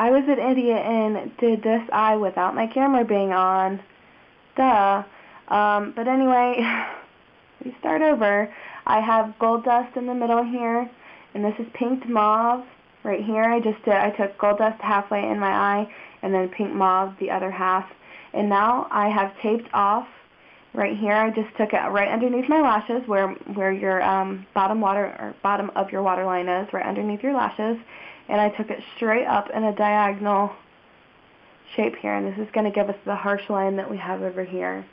I was an idiot and did this eye without my camera being on. Duh. But anyway, we start over. I have gold dust in the middle here, and this is pink mauve right here. I took gold dust halfway in my eye, and then pink mauve the other half. And now I have taped off right here. I just took it right underneath my lashes, where your bottom of your waterline is, right underneath your lashes, and I took it straight up in a diagonal shape here, and this is going to give us the harsh line that we have over here.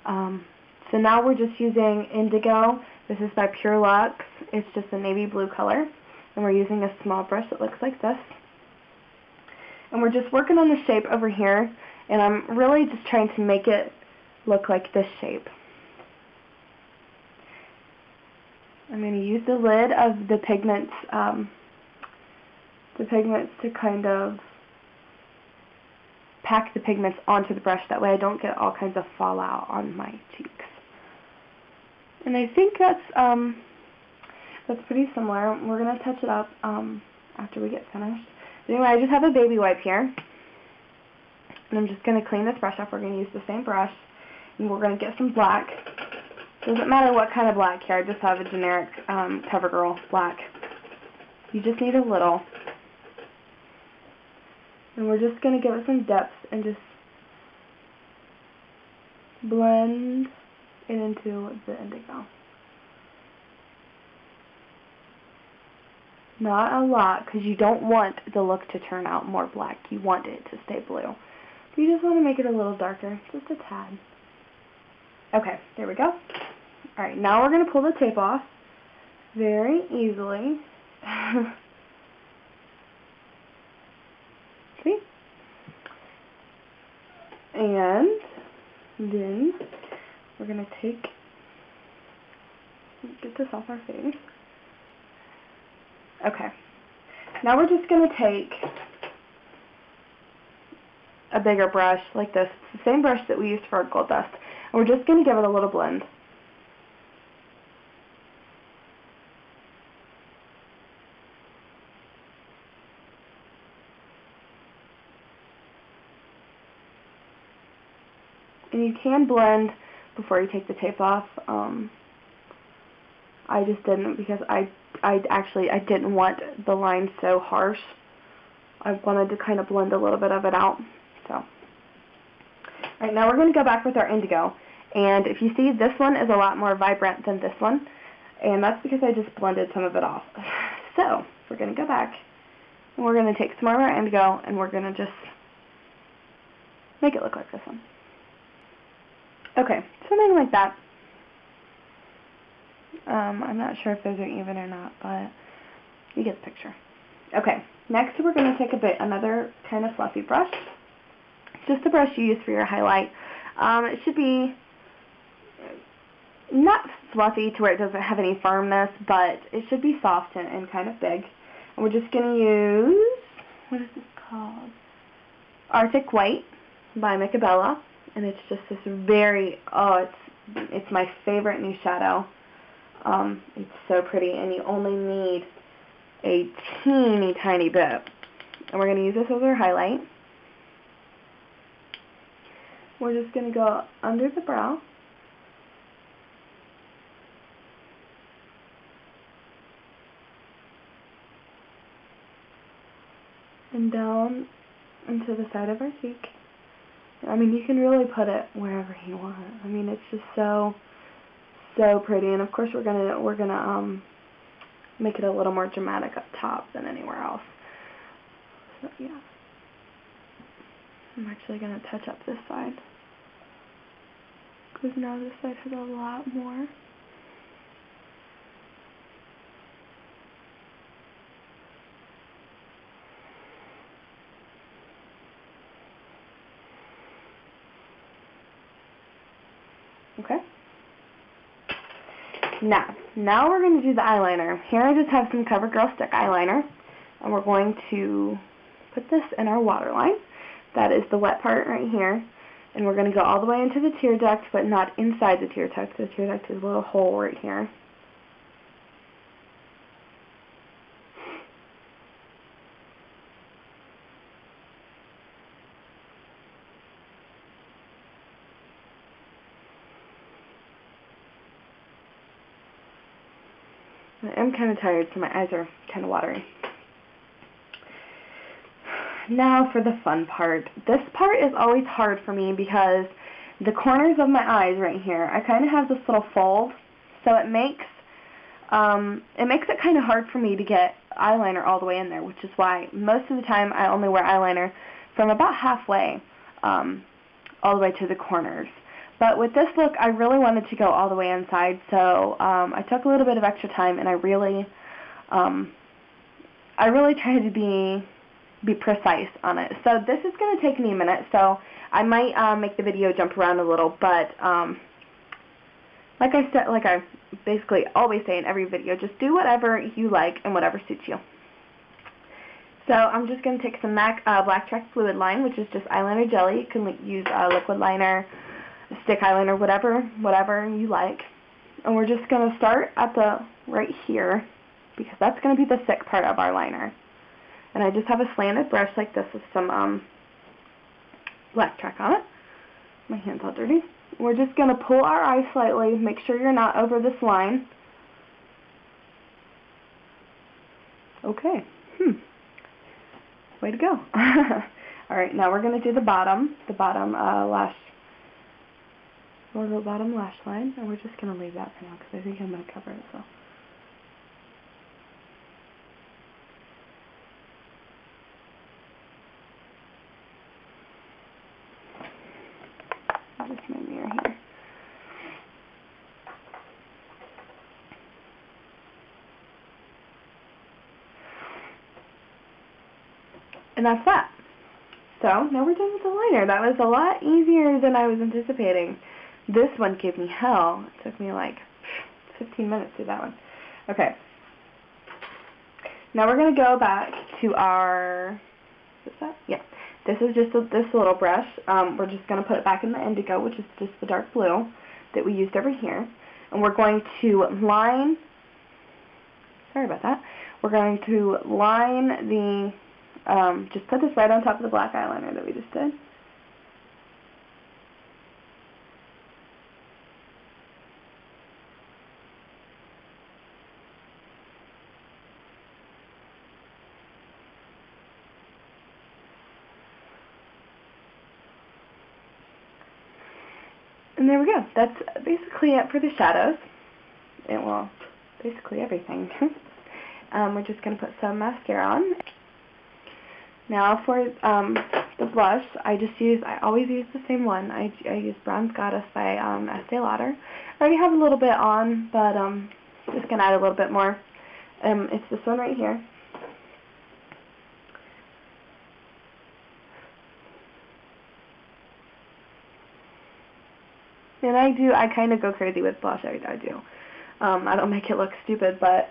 So now we're just using indigo. This is by Pure Luxe. It's just a navy blue color, and we're using a small brush that looks like this. And we're just working on the shape over here, and I'm really just trying to make it look like this shape. I'm going to use the lid of the pigments to kind of pack the pigments onto the brush. That way I don't get all kinds of fallout on my cheeks. And I think that's pretty similar. We're going to touch it up after we get finished. But anyway, I just have a baby wipe here, and I'm just going to clean this brush up. We're going to use the same brush, and we're going to get some black. Doesn't matter what kind of black here. I just have a generic CoverGirl black. You just need a little. And we're just going to give it some depth and just blend it into the indigo. Not a lot, because you don't want the look to turn out more black. You want it to stay blue. You just want to make it a little darker, just a tad. Okay, there we go. Alright, now we're going to pull the tape off very easily. See? And then we're going to get this off our face. Okay. Now we're just going to take a bigger brush like this. It's the same brush that we used for our gold dust. And we're just going to give it a little blend. And you can blend before you take the tape off. I just didn't, because I didn't want the line so harsh. I wanted to kind of blend a little bit of it out. So, alright, now we're going to go back with our indigo. And if you see, this one is a lot more vibrant than this one. And that's because I just blended some of it off. So, we're going to go back, and we're going to take some more of our indigo, and we're going to just make it look like this one. Okay, something like that. I'm not sure if those are even or not, but you get the picture. Okay, next we're going to take another kind of fluffy brush. It's just the brush you use for your highlight. It should be not fluffy to where it doesn't have any firmness, but it should be soft and kind of big. And we're just going to use, what is this called? Arctic White by Micabella. And it's just this very, it's my favorite new shadow. It's so pretty, and you only need a teeny tiny bit. And we're going to use this as our highlight. We're just going to go under the brow. And down into the side of our cheek. I mean, you can really put it wherever you want. I mean, it's just so pretty. And of course, we're gonna make it a little more dramatic up top than anywhere else. So yeah, I'm actually gonna touch up this side, because now this side has a lot more. Okay. Now we're going to do the eyeliner. Here I just have some CoverGirl stick eyeliner, and we're going to put this in our waterline. That is the wet part right here, and we're going to go all the way into the tear duct, but not inside the tear duct. The tear duct is a little hole right here. I'm kind of tired, so my eyes are kind of watery. Now for the fun part. This part is always hard for me because the corners of my eyes right here, I kind of have this little fold, so it makes it kind of hard for me to get eyeliner all the way in there, which is why most of the time I only wear eyeliner from about halfway all the way to the corners. But with this look, I really wanted to go all the way inside, so I took a little bit of extra time, and I really tried to be precise on it. So this is going to take me a minute, so I might make the video jump around a little, but like I basically always say in every video, just do whatever you like and whatever suits you. So I'm just going to take some MAC Black Track Fluid Line, which is just eyeliner jelly. You can use liquid liner, stick eyeliner, whatever you like. And we're just going to start at the right here, because that's going to be the thick part of our liner. And I just have a slanted brush like this with some Black Track on it. My hand's all dirty. We're just going to pull our eye slightly, make sure you're not over this line. Okay. Way to go. Alright, now we're going to do the bottom lash line, and we're just going to leave that for now because I think I'm going to cover it, so. Just my mirror here. And that's that. So, now we're done with the liner. That was a lot easier than I was anticipating. This one gave me hell. It took me like 15 minutes to do that one. Okay. Now we're going to go back to our, is that? Yeah. This is just this little brush. We're just going to put it back in the indigo, which is just the dark blue that we used over here. And we're going to line, sorry about that, we're going to line the, just put this right on top of the black eyeliner that we just did. And there we go. That's basically it for the shadows. And well, basically everything. We're just going to put some mascara on. Now for the blush, I always use the same one. I use Bronze Goddess by Estee Lauder. I already have a little bit on, but just going to add a little bit more. It's this one right here. And I kind of go crazy with blush, I do. I don't make it look stupid, but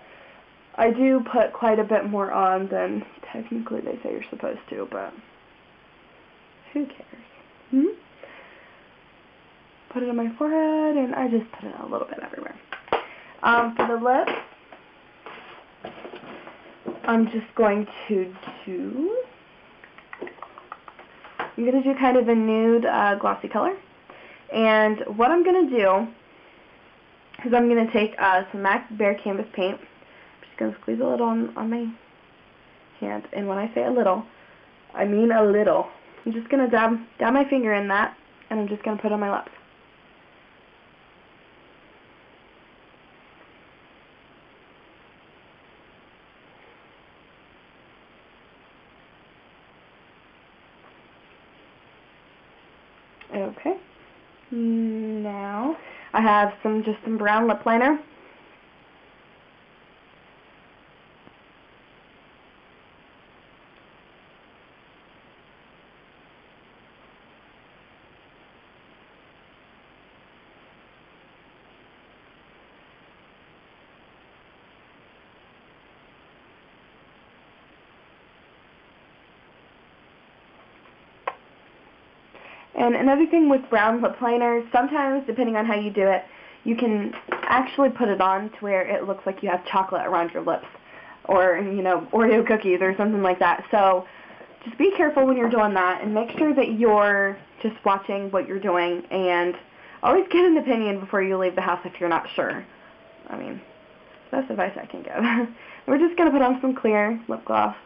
I do put quite a bit more on than technically they say you're supposed to, but who cares? Put it on my forehead, and I just put it a little bit everywhere. For the lips, I'm just going to do, kind of a nude glossy color. And what I'm going to do is I'm going to take some MAC Bare Canvas paint. I'm just going to squeeze a little on my hand. And when I say a little, I mean a little. I'm just going to dab my finger in that, and I'm just going to put it on my lips. Okay. Now I have just some brown lip liner. And another thing with brown lip liner, sometimes, depending on how you do it, you can actually put it on to where it looks like you have chocolate around your lips, or, you know, Oreo cookies or something like that. So just be careful when you're doing that, and make sure that you're just watching what you're doing, and always get an opinion before you leave the house if you're not sure. I mean, best advice I can give. We're just going to put on some clear lip gloss.